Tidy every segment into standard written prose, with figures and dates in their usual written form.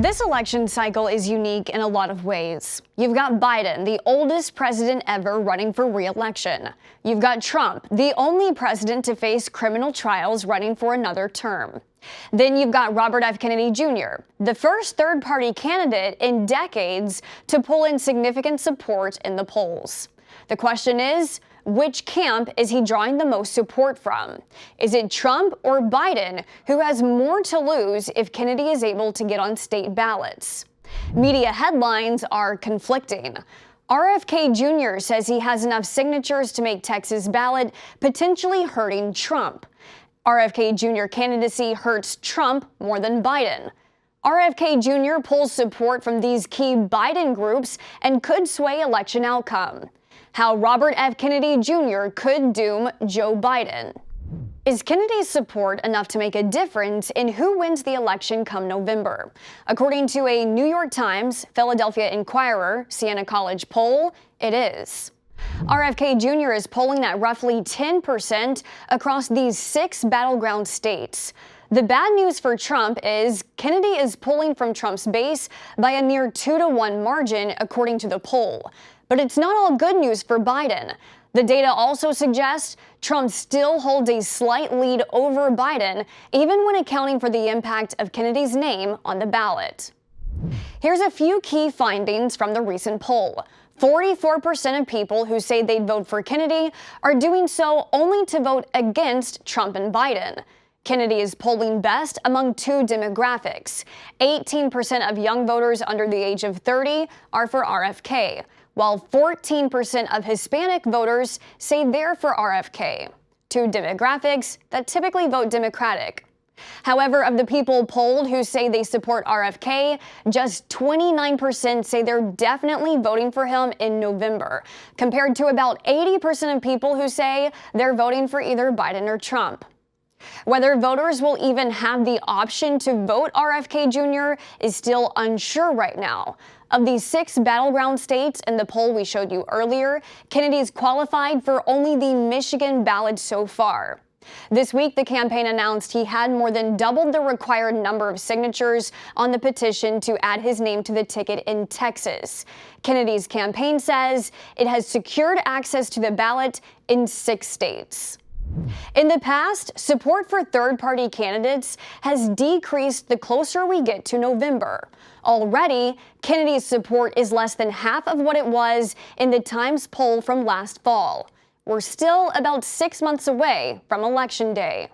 This election cycle is unique in a lot of ways. You've got Biden, the oldest president ever running for re-election. You've got Trump, the only president to face criminal trials running for another term. Then you've got Robert F. Kennedy Jr., the first third-party candidate in decades to pull in significant support in the polls. The question is, which camp is he drawing the most support from? Is it Trump or Biden, who has more to lose if Kennedy is able to get on state ballots? Media headlines are conflicting. RFK Jr. says he has enough signatures to make Texas ballot, potentially hurting Trump. RFK Jr. candidacy hurts Trump more than Biden. RFK Jr. pulls support from these key Biden groups and could sway election outcome. How Robert F. Kennedy Jr. could doom Joe Biden. Is Kennedy's support enough to make a difference in who wins the election come November? According to a New York Times, Philadelphia Inquirer, Siena College poll, it is. RFK Jr. is polling at roughly 10% across these 6 battleground states. The bad news for Trump is Kennedy is pulling from Trump's base by a near 2-to-1 margin, according to the poll. But it's not all good news for Biden. The data also suggests Trump still holds a slight lead over Biden, even when accounting for the impact of Kennedy's name on the ballot. Here's a few key findings from the recent poll. 44% of people who say they'd vote for Kennedy are doing so only to vote against Trump and Biden. Kennedy is polling best among 2 demographics. 18% of young voters under the age of 30 are for RFK, while 14% of Hispanic voters say they're for RFK, 2 demographics that typically vote Democratic. However, of the people polled who say they support RFK, just 29% say they're definitely voting for him in November, compared to about 80% of people who say they're voting for either Biden or Trump. Whether voters will even have the option to vote RFK Jr. is still unsure right now. Of these 6 battleground states in the poll we showed you earlier, Kennedy's qualified for only the Michigan ballot so far. This week, the campaign announced he had more than doubled the required number of signatures on the petition to add his name to the ticket in Texas. Kennedy's campaign says it has secured access to the ballot in 6 states. In the past, support for third-party candidates has decreased the closer we get to November. Already, Kennedy's support is less than half of what it was in the Times poll from last fall. We're still about 6 months away from Election Day.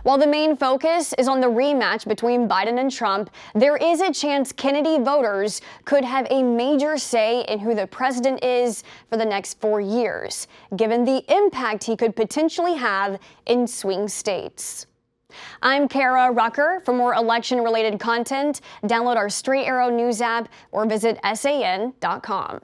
While the main focus is on the rematch between Biden and Trump, there is a chance Kennedy voters could have a major say in who the president is for the next 4 years, given the impact he could potentially have in swing states. I'm Kara Rucker. For more election-related content, download our Straight Arrow News app or visit san.com.